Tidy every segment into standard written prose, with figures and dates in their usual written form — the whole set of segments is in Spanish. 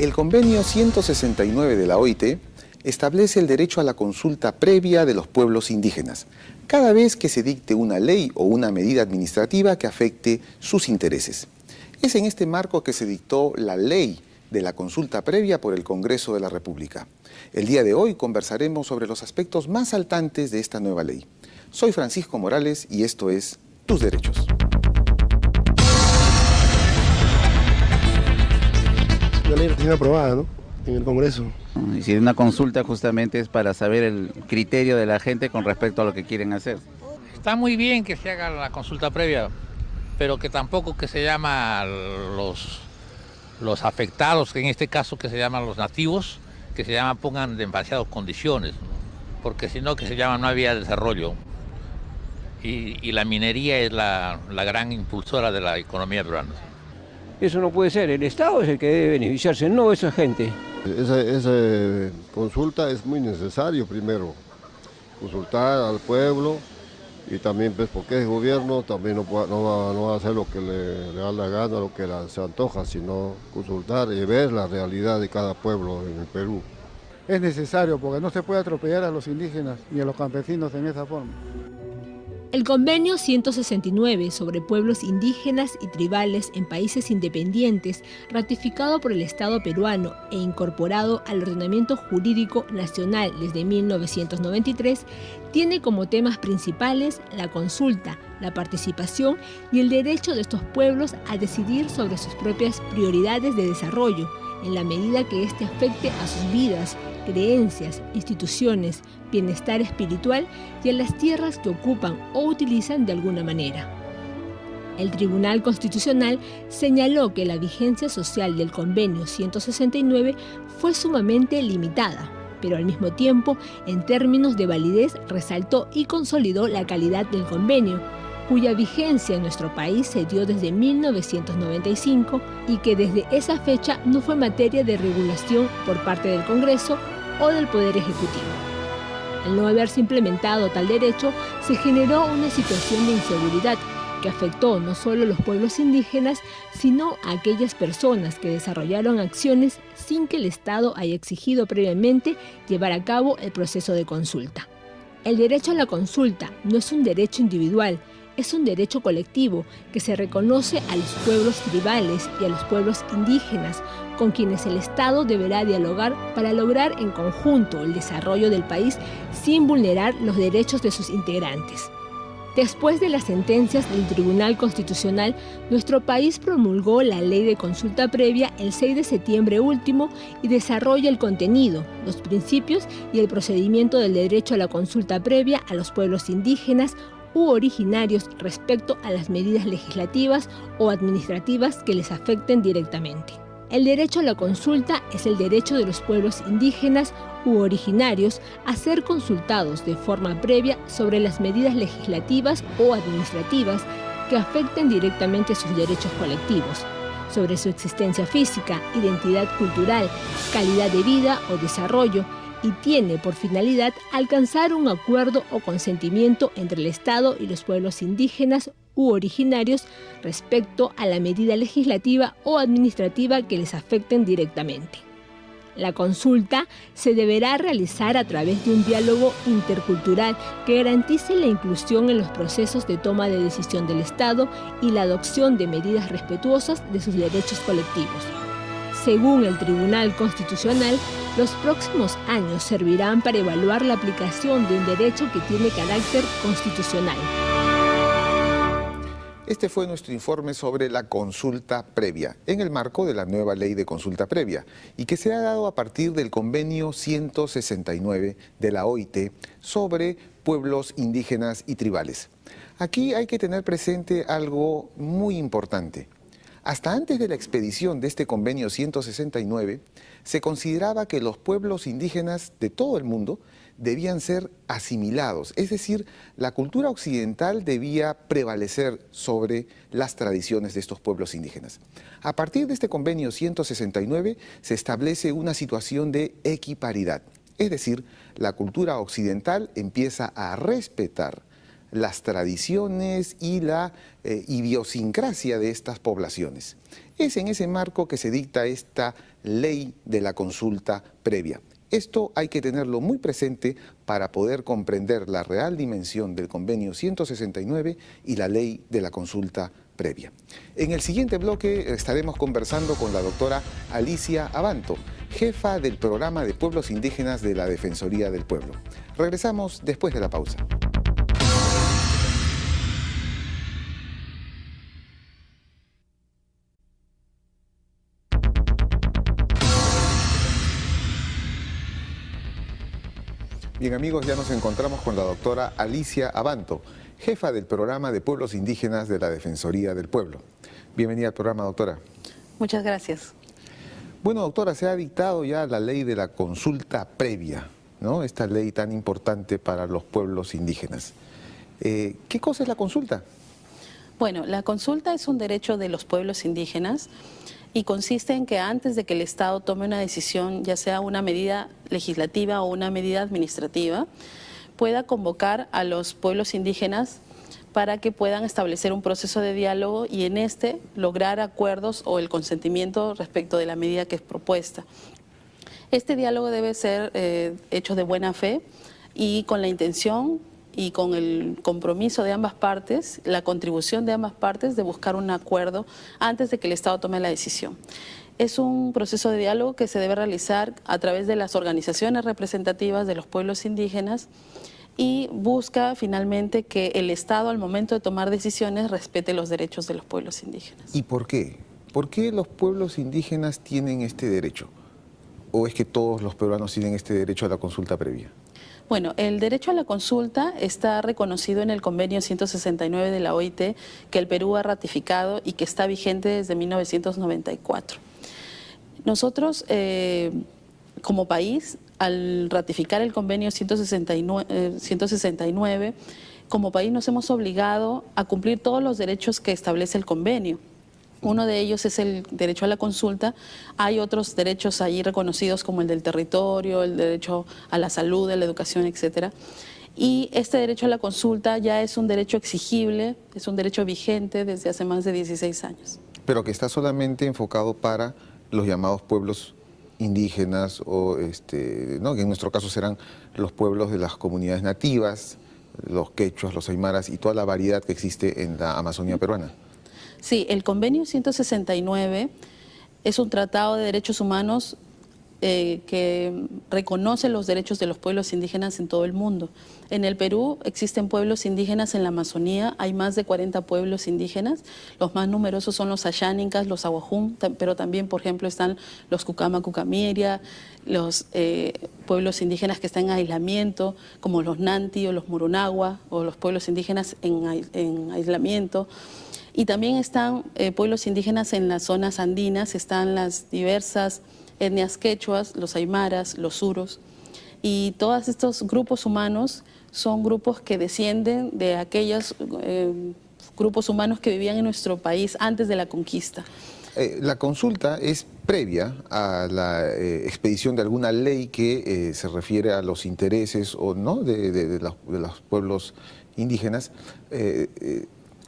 El convenio 169 de la OIT establece el derecho a la consulta previa de los pueblos indígenas, cada vez que se dicte una ley o una medida administrativa que afecte sus intereses. Es en este marco que se dictó la ley de la consulta previa por el Congreso de la República. El día de hoy conversaremos sobre los aspectos más saltantes de esta nueva ley. Soy Francisco Morales y esto es Tus Derechos. La ley recién aprobada, ¿no?, en el Congreso. Y si una consulta justamente es para saber el criterio de la gente con respecto a lo que quieren hacer. Está muy bien que se haga la consulta previa, pero que tampoco que se llama los afectados, que en este caso que se llaman los nativos, que se llaman pongan demasiadas condiciones, ¿no? Porque si no, que se llama no había desarrollo. Y la minería es la gran impulsora de la economía peruana. Eso no puede ser, el Estado es el que debe beneficiarse, no esa gente. Esa consulta es muy necesario primero, consultar al pueblo y también pues porque el gobierno también no va a hacer lo que le da la gana, lo que se antoja, sino consultar y ver la realidad de cada pueblo en el Perú. Es necesario porque no se puede atropellar a los indígenas ni a los campesinos en esa forma. El Convenio 169 sobre pueblos indígenas y tribales en países independientes, ratificado por el Estado peruano e incorporado al ordenamiento jurídico nacional desde 1993, tiene como temas principales la consulta, la participación y el derecho de estos pueblos a decidir sobre sus propias prioridades de desarrollo, en la medida que éste afecte a sus vidas, creencias, instituciones, bienestar espiritual y a las tierras que ocupan o utilizan de alguna manera. El Tribunal Constitucional señaló que la vigencia social del Convenio 169 fue sumamente limitada, pero al mismo tiempo, en términos de validez, resaltó y consolidó la calidad del convenio, cuya vigencia en nuestro país se dio desde 1995 y que desde esa fecha no fue materia de regulación por parte del Congreso o del Poder Ejecutivo. Al no haberse implementado tal derecho, se generó una situación de inseguridad que afectó no solo a los pueblos indígenas, sino a aquellas personas que desarrollaron acciones sin que el Estado haya exigido previamente llevar a cabo el proceso de consulta. El derecho a la consulta no es un derecho individual, es un derecho colectivo que se reconoce a los pueblos tribales y a los pueblos indígenas, con quienes el Estado deberá dialogar para lograr en conjunto el desarrollo del país sin vulnerar los derechos de sus integrantes. Después de las sentencias del Tribunal Constitucional, nuestro país promulgó la Ley de Consulta Previa el 6 de septiembre último y desarrolla el contenido, los principios y el procedimiento del derecho a la consulta previa a los pueblos indígenas u originarios respecto a las medidas legislativas o administrativas que les afecten directamente. El derecho a la consulta es el derecho de los pueblos indígenas u originarios a ser consultados de forma previa sobre las medidas legislativas o administrativas que afecten directamente sus derechos colectivos, sobre su existencia física, identidad cultural, calidad de vida o desarrollo, y tiene por finalidad alcanzar un acuerdo o consentimiento entre el Estado y los pueblos indígenas u originarios respecto a la medida legislativa o administrativa que les afecten directamente. La consulta se deberá realizar a través de un diálogo intercultural que garantice la inclusión en los procesos de toma de decisión del Estado y la adopción de medidas respetuosas de sus derechos colectivos. Según el Tribunal Constitucional, los próximos años servirán para evaluar la aplicación de un derecho que tiene carácter constitucional. Este fue nuestro informe sobre la consulta previa, en el marco de la nueva ley de consulta previa, y que se ha dado a partir del convenio 169 de la OIT sobre pueblos indígenas y tribales. Aquí hay que tener presente algo muy importante. Hasta antes de la expedición de este convenio 169, se consideraba que los pueblos indígenas de todo el mundo debían ser asimilados, es decir, la cultura occidental debía prevalecer sobre las tradiciones de estos pueblos indígenas. A partir de este convenio 169 se establece una situación de equiparidad, es decir, la cultura occidental empieza a respetar las tradiciones y la idiosincrasia de estas poblaciones. Es en ese marco que se dicta esta ley de la consulta previa. Esto hay que tenerlo muy presente para poder comprender la real dimensión del convenio 169 y la ley de la consulta previa. En el siguiente bloque estaremos conversando con la doctora Alicia Abanto, jefa del programa de pueblos indígenas de la Defensoría del Pueblo. Regresamos después de la pausa. Bien amigos, ya nos encontramos con la doctora Alicia Abanto, jefa del programa de pueblos indígenas de la Defensoría del Pueblo. Bienvenida al programa, doctora. Muchas gracias. Bueno, doctora, se ha dictado ya la ley de la consulta previa, ¿no? Esta ley tan importante para los pueblos indígenas. ¿Qué cosa es la consulta? Bueno, la consulta es un derecho de los pueblos indígenas y consiste en que antes de que el Estado tome una decisión, ya sea una medida legislativa o una medida administrativa, pueda convocar a los pueblos indígenas para que puedan establecer un proceso de diálogo y en este lograr acuerdos o el consentimiento respecto de la medida que es propuesta. Este diálogo debe ser hecho de buena fe y con la intención y con el compromiso de ambas partes, la contribución de ambas partes de buscar un acuerdo antes de que el Estado tome la decisión. Es un proceso de diálogo que se debe realizar a través de las organizaciones representativas de los pueblos indígenas y busca finalmente que el Estado al momento de tomar decisiones respete los derechos de los pueblos indígenas. ¿Y por qué? ¿Por qué los pueblos indígenas tienen este derecho? ¿O es que todos los peruanos tienen este derecho a la consulta previa? Bueno, el derecho a la consulta está reconocido en el convenio 169 de la OIT que el Perú ha ratificado y que está vigente desde 1994. Nosotros, como país, al ratificar el convenio 169, como país nos hemos obligado a cumplir todos los derechos que establece el convenio. Uno de ellos es el derecho a la consulta. Hay otros derechos allí reconocidos como el del territorio, el derecho a la salud, a la educación, etc. Y este derecho a la consulta ya es un derecho exigible, es un derecho vigente desde hace más de 16 años. Pero que está solamente enfocado para los llamados pueblos indígenas o, ¿no? que en nuestro caso serán los pueblos de las comunidades nativas, los quechuas, los aymaras y toda la variedad que existe en la Amazonía peruana. Sí, el convenio 169 es un tratado de derechos humanos que reconoce los derechos de los pueblos indígenas en todo el mundo. En el Perú existen pueblos indígenas en la Amazonía, hay más de 40 pueblos indígenas. Los más numerosos son los Ayánicas, los Aguajún, pero también, por ejemplo, están los Cucama Cucamiria, los pueblos indígenas que están en aislamiento, como los Nanti o los Murunagua, o los pueblos indígenas en aislamiento. Y también están pueblos indígenas en las zonas andinas, están las diversas etnias quechuas, los aymaras, los suros. Y todos estos grupos humanos son grupos que descienden de aquellos grupos humanos que vivían en nuestro país antes de la conquista. La consulta es previa a la expedición de alguna ley que se refiere a los intereses o no de los pueblos indígenas,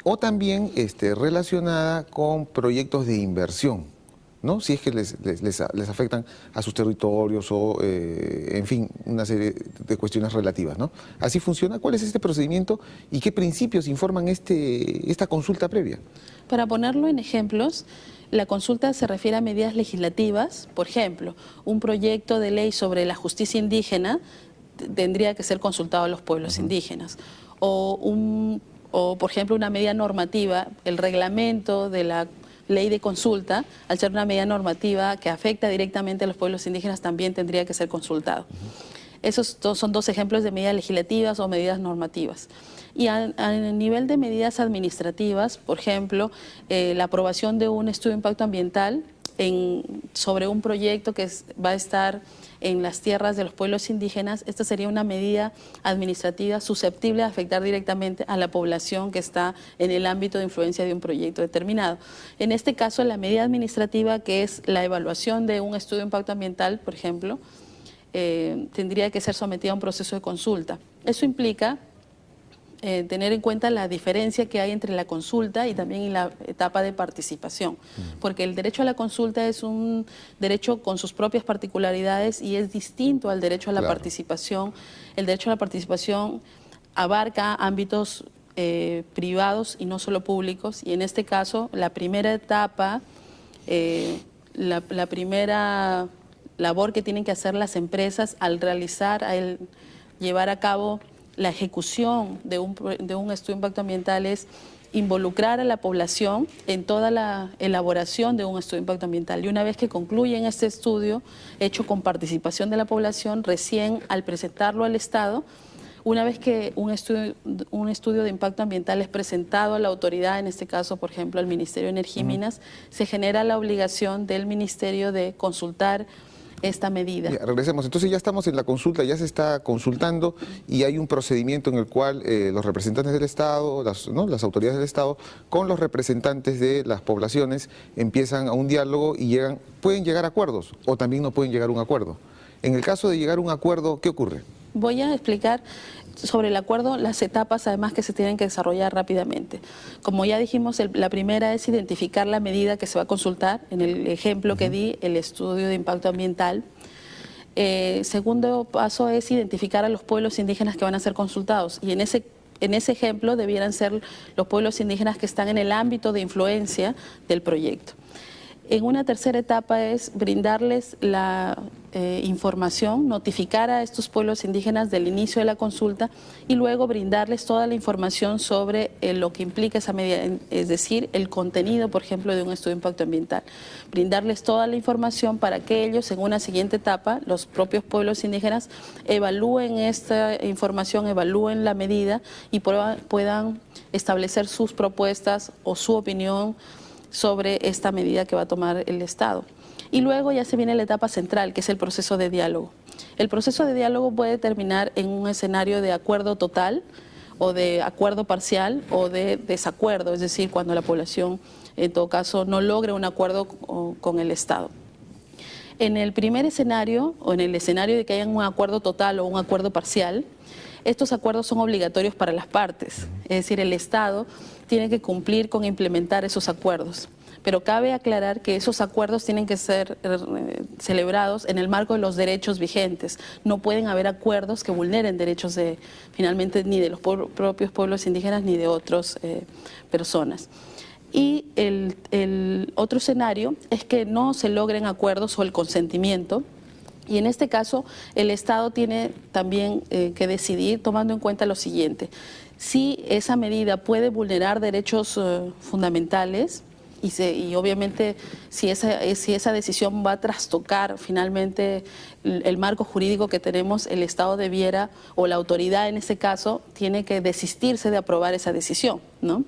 o también relacionada con proyectos de inversión, ¿no? Si es que les afectan a sus territorios o, en fin, una serie de cuestiones relativas, ¿no? Así funciona. ¿Cuál es este procedimiento y qué principios informan esta consulta previa? Para ponerlo en ejemplos, la consulta se refiere a medidas legislativas. Por ejemplo, un proyecto de ley sobre la justicia indígena tendría que ser consultado a los pueblos indígenas. O, por ejemplo, una medida normativa, el reglamento de la ley de consulta, al ser una medida normativa que afecta directamente a los pueblos indígenas, también tendría que ser consultado. Esos son dos ejemplos de medidas legislativas o medidas normativas. Y a nivel de medidas administrativas, por ejemplo, la aprobación de un estudio de impacto ambiental sobre un proyecto que va a estar en las tierras de los pueblos indígenas, esta sería una medida administrativa susceptible de afectar directamente a la población que está en el ámbito de influencia de un proyecto determinado. En este caso, la medida administrativa, que es la evaluación de un estudio de impacto ambiental, por ejemplo, tendría que ser sometida a un proceso de consulta. Eso implica tener en cuenta la diferencia que hay entre la consulta y también la etapa de participación, porque el derecho a la consulta es un derecho con sus propias particularidades y es distinto al derecho a la participación. El derecho a la participación abarca ámbitos privados y no solo públicos, y en este caso la primera etapa, la primera labor que tienen que hacer las empresas al llevar a cabo la ejecución de un estudio de impacto ambiental es involucrar a la población en toda la elaboración de un estudio de impacto ambiental. Y una vez que concluyen este estudio, hecho con participación de la población, recién al presentarlo al Estado, una vez que un estudio de impacto ambiental es presentado a la autoridad, en este caso, por ejemplo, al Ministerio de Energía y Minas, se genera la obligación del Ministerio de consultar esta medida. Ya, regresemos. Entonces ya estamos en la consulta, ya se está consultando y hay un procedimiento en el cual los representantes del Estado, las autoridades del Estado, con los representantes de las poblaciones empiezan a un diálogo y pueden llegar a acuerdos o también no pueden llegar a un acuerdo. En el caso de llegar a un acuerdo, ¿qué ocurre? Voy a explicar sobre el acuerdo las etapas además que se tienen que desarrollar rápidamente. Como ya dijimos, la primera es identificar la medida que se va a consultar, en el ejemplo que di, el estudio de impacto ambiental. Segundo paso es identificar a los pueblos indígenas que van a ser consultados, y en ese ejemplo debieran ser los pueblos indígenas que están en el ámbito de influencia del proyecto. En una tercera etapa es brindarles la información, notificar a estos pueblos indígenas del inicio de la consulta y luego brindarles toda la información sobre lo que implica esa medida, es decir, el contenido, por ejemplo, de un estudio de impacto ambiental. Brindarles toda la información para que ellos, en una siguiente etapa, los propios pueblos indígenas, evalúen esta información, evalúen la medida y puedan establecer sus propuestas o su opinión sobre esta medida que va a tomar el Estado. Y luego ya se viene la etapa central, que es el proceso de diálogo. El proceso de diálogo puede terminar en un escenario de acuerdo total o de acuerdo parcial o de desacuerdo, es decir, cuando la población en todo caso no logre un acuerdo con el Estado. En el primer escenario, o en el escenario de que haya un acuerdo total o un acuerdo parcial, estos acuerdos son obligatorios para las partes, es decir, el Estado tiene que cumplir con implementar esos acuerdos. Pero cabe aclarar que esos acuerdos tienen que ser celebrados en el marco de los derechos vigentes. No pueden haber acuerdos que vulneren derechos finalmente ni de los propios pueblos indígenas ni de otras personas. Y el otro escenario es que no se logren acuerdos o el consentimiento. Y en este caso el Estado tiene también que decidir tomando en cuenta lo siguiente: si esa medida puede vulnerar derechos fundamentales y obviamente si esa decisión va a trastocar finalmente el marco jurídico que tenemos, el Estado debiera, o la autoridad en este caso, tiene que desistirse de aprobar esa decisión, ¿no?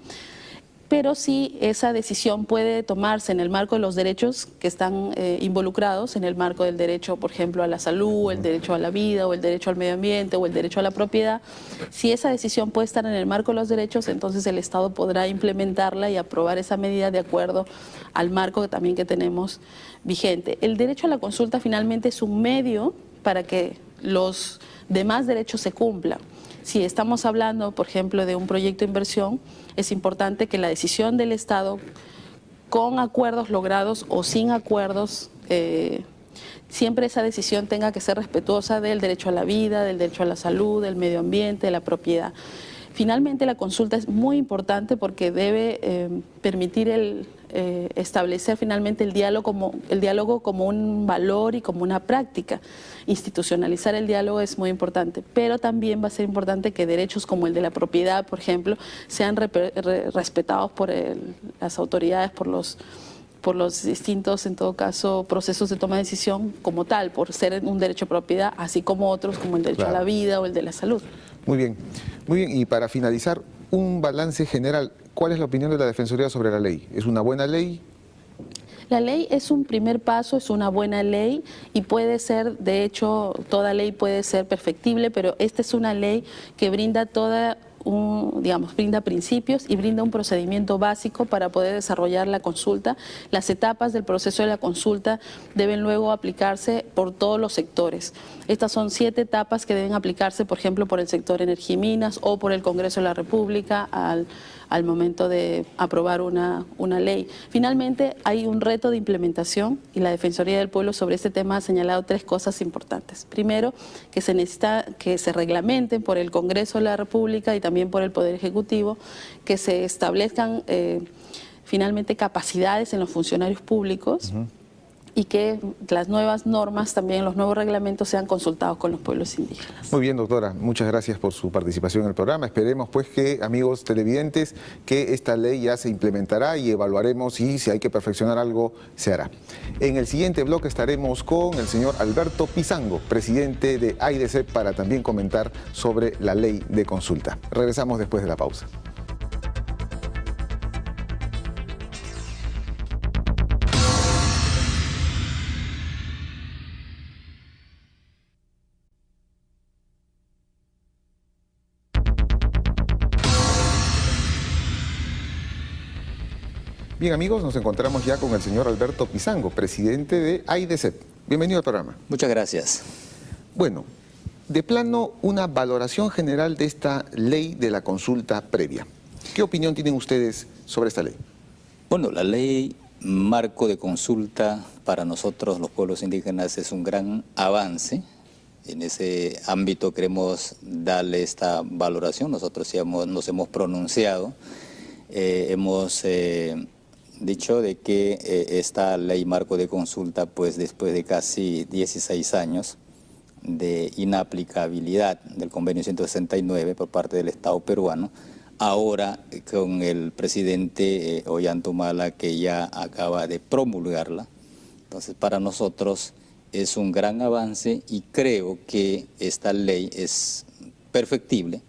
Pero si esa decisión puede tomarse en el marco de los derechos que están involucrados, en el marco del derecho, por ejemplo, a la salud, el derecho a la vida, o el derecho al medio ambiente, o el derecho a la propiedad, si esa decisión puede estar en el marco de los derechos, entonces el Estado podrá implementarla y aprobar esa medida de acuerdo al marco también que tenemos vigente. El derecho a la consulta finalmente es un medio para que los demás derechos se cumplan. Si estamos hablando, por ejemplo, de un proyecto de inversión, es importante que la decisión del Estado, con acuerdos logrados o sin acuerdos, siempre esa decisión tenga que ser respetuosa del derecho a la vida, del derecho a la salud, del medio ambiente, de la propiedad. Finalmente, la consulta es muy importante porque debe permitir establecer finalmente el diálogo como un valor y como una práctica. Institucionalizar el diálogo es muy importante, pero también va a ser importante que derechos como el de la propiedad, por ejemplo, sean respetados por las autoridades, por los distintos, en todo caso, procesos de toma de decisión como tal, por ser un derecho de propiedad, así como otros, como el derecho a la vida o el de la salud. Muy bien. Y para finalizar, un balance general. ¿Cuál es la opinión de la Defensoría sobre la ley? ¿Es una buena ley? La ley es un primer paso, es una buena ley y puede ser, de hecho, toda ley puede ser perfectible, pero esta es una ley que brinda toda brinda principios y brinda un procedimiento básico para poder desarrollar la consulta. Las etapas del proceso de la consulta deben luego aplicarse por todos los sectores. Estas son 7 etapas que deben aplicarse, por ejemplo, por el sector energía y minas o por el Congreso de la República al momento de aprobar una ley. Finalmente, hay un reto de implementación y la Defensoría del Pueblo sobre este tema ha señalado 3 cosas importantes. Primero, que se necesita que se reglamenten por el Congreso de la República y también por el Poder Ejecutivo, que se establezcan finalmente capacidades en los funcionarios públicos y que las nuevas normas, también los nuevos reglamentos sean consultados con los pueblos indígenas. Muy bien, doctora, muchas gracias por su participación en el programa. Esperemos pues que, amigos televidentes, que esta ley ya se implementará y evaluaremos y si hay que perfeccionar algo, se hará. En el siguiente bloque estaremos con el señor Alberto Pizango, presidente de AIDESEP, para también comentar sobre la ley de consulta. Regresamos después de la pausa. Bien, amigos, nos encontramos ya con el señor Alberto Pizango, presidente de AIDESEP. Bienvenido al programa. Muchas gracias. Bueno, de plano, una valoración general de esta ley de la consulta previa. ¿Qué opinión tienen ustedes sobre esta ley? Bueno, la ley marco de consulta para nosotros los pueblos indígenas es un gran avance. En ese ámbito queremos darle esta valoración. Nosotros ya nos hemos pronunciado, hemos dicho de que esta ley marco de consulta, pues después de casi 16 años de inaplicabilidad del convenio 169 por parte del Estado peruano, ahora con el presidente Ollanta que ya acaba de promulgarla, entonces para nosotros es un gran avance y creo que esta ley es perfectible.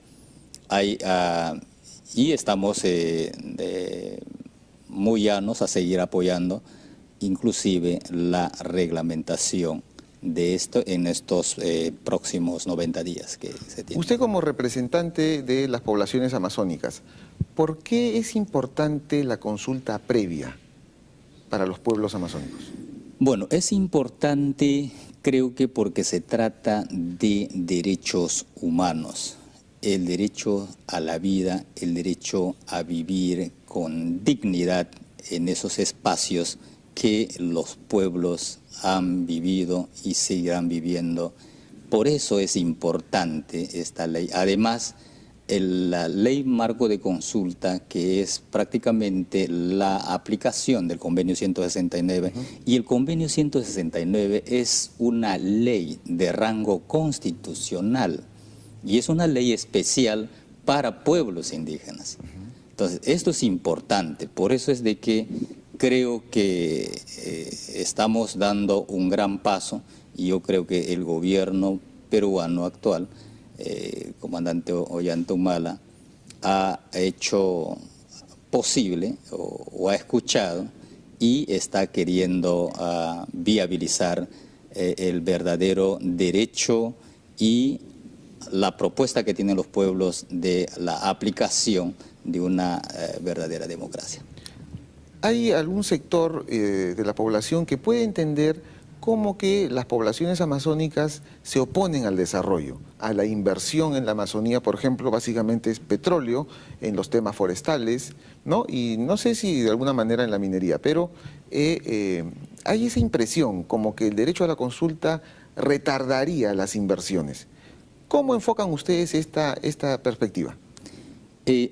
Y estamos muy llanos a seguir apoyando inclusive la reglamentación de esto en estos próximos 90 días que se tiene. Usted como representante de las poblaciones amazónicas, ¿por qué es importante la consulta previa para los pueblos amazónicos? Bueno, es importante, creo que porque se trata de derechos humanos. El derecho a la vida, el derecho a vivir con dignidad en esos espacios que los pueblos han vivido y seguirán viviendo. Por eso es importante esta ley. Además, la ley marco de consulta, que es prácticamente la aplicación del convenio 169, y el convenio 169 es una ley de rango constitucional. Y es una ley especial para pueblos indígenas. Entonces, esto es importante. Por eso es de que creo que estamos dando un gran paso y yo creo que el gobierno peruano actual, comandante Ollanta Humala, ha hecho posible o ha escuchado y está queriendo viabilizar el verdadero derecho y la propuesta que tienen los pueblos de la aplicación de una verdadera democracia. ¿Hay algún sector de la población que puede entender cómo que las poblaciones amazónicas se oponen al desarrollo, a la inversión en la Amazonía, por ejemplo, básicamente es petróleo en los temas forestales, ¿no? Y no sé si de alguna manera en la minería, pero hay esa impresión como que el derecho a la consulta retardaría las inversiones. ¿Cómo enfocan ustedes esta perspectiva?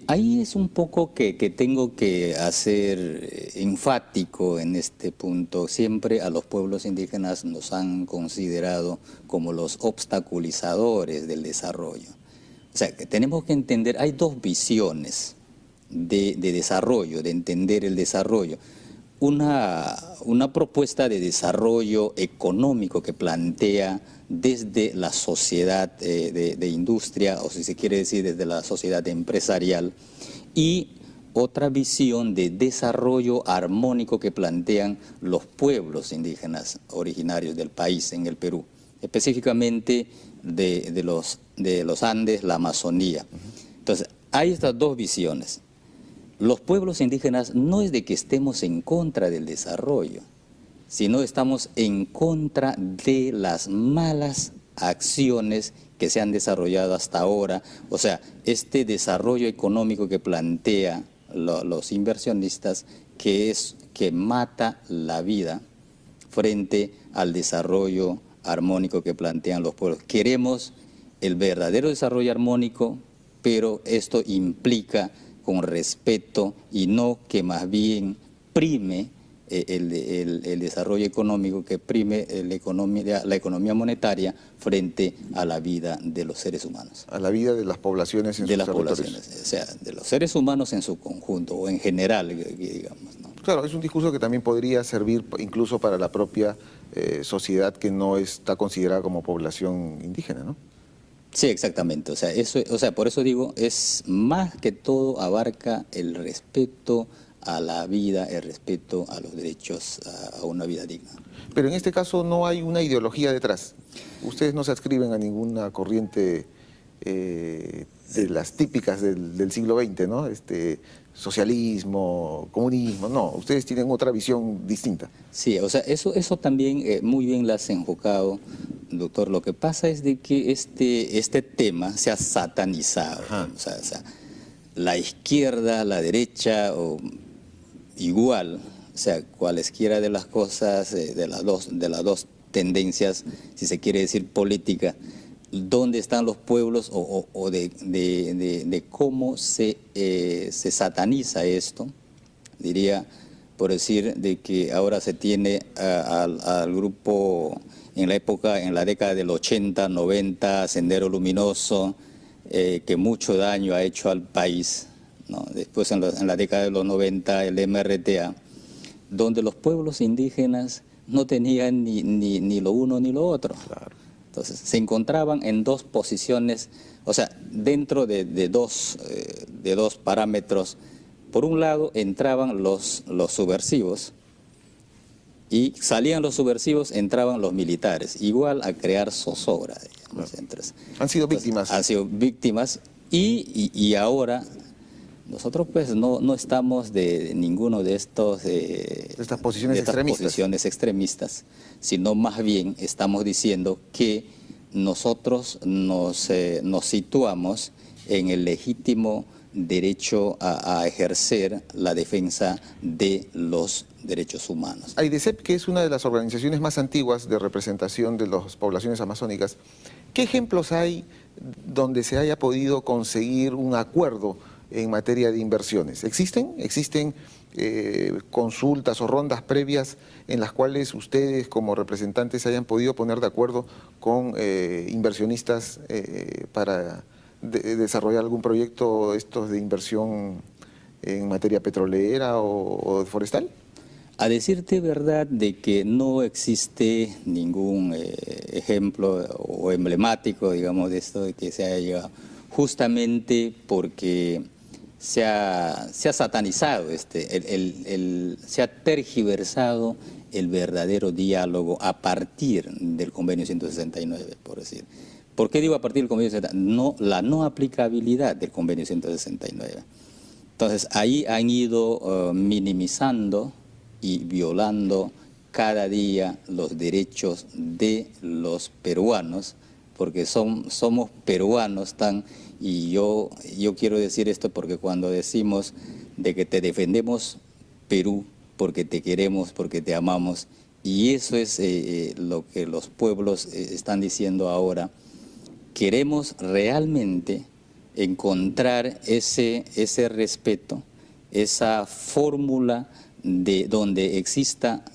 Ahí es un poco que tengo que hacer enfático en este punto. Siempre a los pueblos indígenas nos han considerado como los obstaculizadores del desarrollo. O sea, que tenemos que entender, hay dos visiones de desarrollo, de entender el desarrollo. Una propuesta de desarrollo económico que plantea desde la sociedad de industria, o si se quiere decir desde la sociedad empresarial, y otra visión de desarrollo armónico que plantean los pueblos indígenas originarios del país en el Perú, específicamente de los Andes, la Amazonía. Entonces, hay estas dos visiones. Los pueblos indígenas no es de que estemos en contra del desarrollo, sino estamos en contra de las malas acciones que se han desarrollado hasta ahora. O sea, este desarrollo económico que plantea los inversionistas, que mata la vida frente al desarrollo armónico que plantean los pueblos. Queremos el verdadero desarrollo armónico, pero esto implica con respeto y no que más bien prime el desarrollo económico, que prime la economía monetaria frente a la vida de los seres humanos. A la vida de las poblaciones en sus territorios. O sea, de los seres humanos en su conjunto o en general, digamos, ¿no? Claro, es un discurso que también podría servir incluso para la propia sociedad que no está considerada como población indígena, ¿no? Sí, exactamente. O sea, por eso digo, es más que todo abarca el respeto a la vida, el respeto a los derechos a una vida digna. Pero en este caso no hay una ideología detrás. Ustedes no se adscriben a ninguna corriente de las típicas del siglo XX, ¿no? Socialismo, comunismo, no. Ustedes tienen otra visión distinta. Sí, o sea, eso también muy bien lo has enfocado, doctor. Lo que pasa es de que este tema se ha satanizado. O sea, la izquierda, la derecha, o igual, o sea, cualesquiera de las cosas, de las dos tendencias, si se quiere decir política, dónde están los pueblos o de cómo se sataniza esto, diría, por decir, de que ahora se tiene al grupo en la década del 80, 90, Sendero Luminoso, que mucho daño ha hecho al país, ¿no? Después en la década de los 90 el MRTA, donde los pueblos indígenas no tenían ni lo uno ni lo otro. Claro. Entonces se encontraban en dos posiciones, o sea, dentro de dos parámetros. Por un lado entraban los subversivos y salían los subversivos, entraban los militares, igual a crear zozobra. Digamos, han sido víctimas. Han sido víctimas y ahora nosotros pues no estamos de ninguno de estas posiciones extremistas, sino más bien estamos diciendo que nosotros nos situamos en el legítimo derecho a ejercer la defensa de los derechos humanos. AIDESEP, que es una de las organizaciones más antiguas de representación de las poblaciones amazónicas, ¿qué ejemplos hay donde se haya podido conseguir un acuerdo en materia de inversiones? ¿Existen consultas o rondas previas en las cuales ustedes como representantes hayan podido poner de acuerdo con inversionistas para desarrollar algún proyecto de inversión en materia petrolera o forestal? A decirte verdad de que no existe ningún ejemplo o emblemático, digamos, de esto de que se haya llegado, justamente porque se ha satanizado, se ha tergiversado el verdadero diálogo a partir del convenio 169, por decir. ¿Por qué digo a partir del convenio 169? No, la no aplicabilidad del convenio 169. Entonces, ahí han ido minimizando y violando cada día los derechos de los peruanos, porque somos peruanos y yo quiero decir esto porque cuando decimos de que te defendemos Perú, porque te queremos, porque te amamos, y eso es lo que los pueblos están diciendo ahora, queremos realmente encontrar ese respeto, esa fórmula de donde exista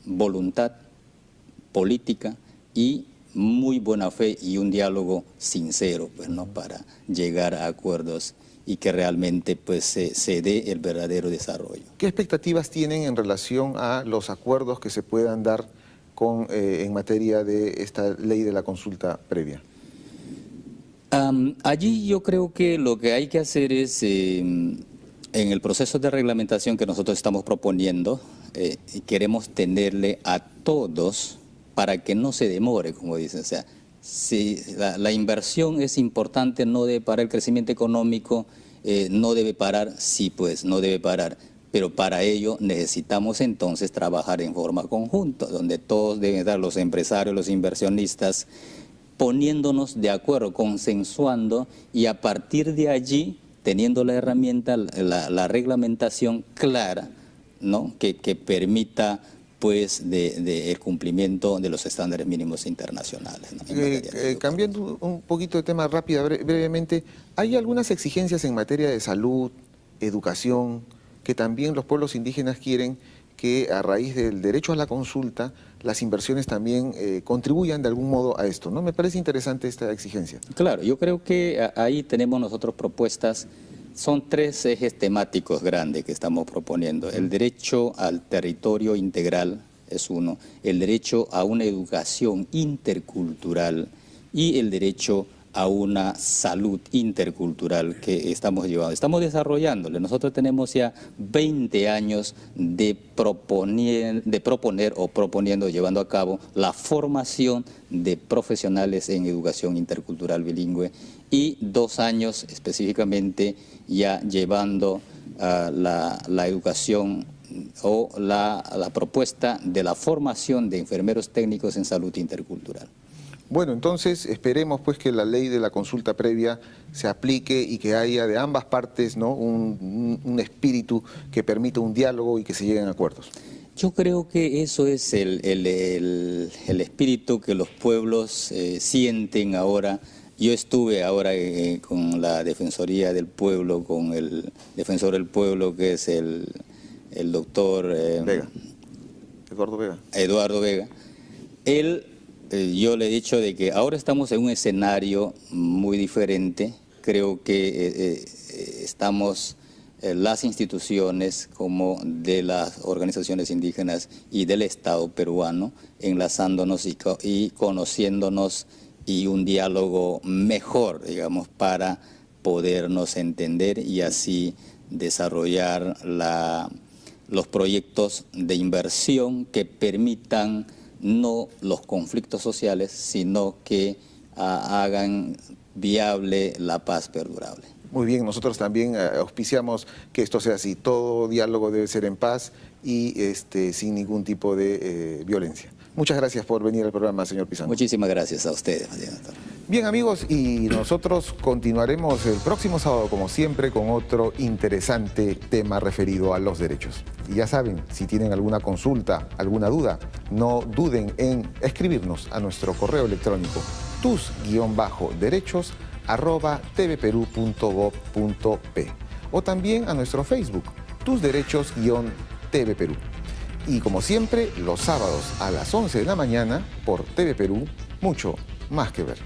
voluntad política y muy buena fe y un diálogo sincero, pues, ¿no?, para llegar a acuerdos y que realmente pues se dé el verdadero desarrollo. ¿Qué expectativas tienen en relación a los acuerdos que se puedan dar en materia de esta ley de la consulta previa? Allí yo creo que lo que hay que hacer es, en el proceso de reglamentación que nosotros estamos proponiendo, queremos tenerle a todos para que no se demore, como dicen, o sea, Si la inversión es importante, no debe parar el crecimiento económico, no debe parar, sí, pues no debe parar. Pero para ello necesitamos entonces trabajar en forma conjunta, donde todos deben estar, los empresarios, los inversionistas, poniéndonos de acuerdo, consensuando, y a partir de allí, teniendo la herramienta, la reglamentación clara, ¿no? que permita pues el cumplimiento de los estándares mínimos internacionales, ¿no? Cambiando un poquito de tema rápido, brevemente, ¿hay algunas exigencias en materia de salud, educación, que también los pueblos indígenas quieren que a raíz del derecho a la consulta las inversiones también contribuyan de algún modo a esto, ¿no? Me parece interesante esta exigencia. Claro, yo creo que ahí tenemos nosotros propuestas. Son 3 ejes temáticos grandes que estamos proponiendo. El derecho al territorio integral es uno, el derecho a una educación intercultural y el derecho a una salud intercultural que estamos llevando. Estamos desarrollándole. Nosotros tenemos ya 20 años de proponer o proponiendo, llevando a cabo la formación de profesionales en educación intercultural bilingüe y 2 años específicamente ya llevando la educación o la propuesta de la formación de enfermeros técnicos en salud intercultural. Bueno, entonces esperemos pues que la ley de la consulta previa se aplique y que haya de ambas partes, ¿no? un espíritu que permita un diálogo y que se lleguen a acuerdos. Yo creo que eso es el espíritu que los pueblos sienten ahora. Yo estuve ahora con la Defensoría del Pueblo, con el defensor del pueblo que es el doctor Vega. Eduardo Vega. Eduardo Vega. Yo le he dicho de que ahora estamos en un escenario muy diferente. Creo que estamos las instituciones como de las organizaciones indígenas y del Estado peruano enlazándonos y conociéndonos y un diálogo mejor, digamos, para podernos entender y así desarrollar los proyectos de inversión que permitan no los conflictos sociales, sino que hagan viable la paz perdurable. Muy bien, nosotros también auspiciamos que esto sea así. Todo diálogo debe ser en paz y sin ningún tipo de violencia. Muchas gracias por venir al programa, señor Pizano. Muchísimas gracias a ustedes, doctor. Bien, amigos, y nosotros continuaremos el próximo sábado, como siempre, con otro interesante tema referido a los derechos. Y ya saben, si tienen alguna consulta, alguna duda, no duden en escribirnos a nuestro correo electrónico tus-derechos@tvperú.gov.p o también a nuestro Facebook, Tus Derechos-TV Perú. Y como siempre, los sábados a las 11 de la mañana por TV Perú, mucho más que ver.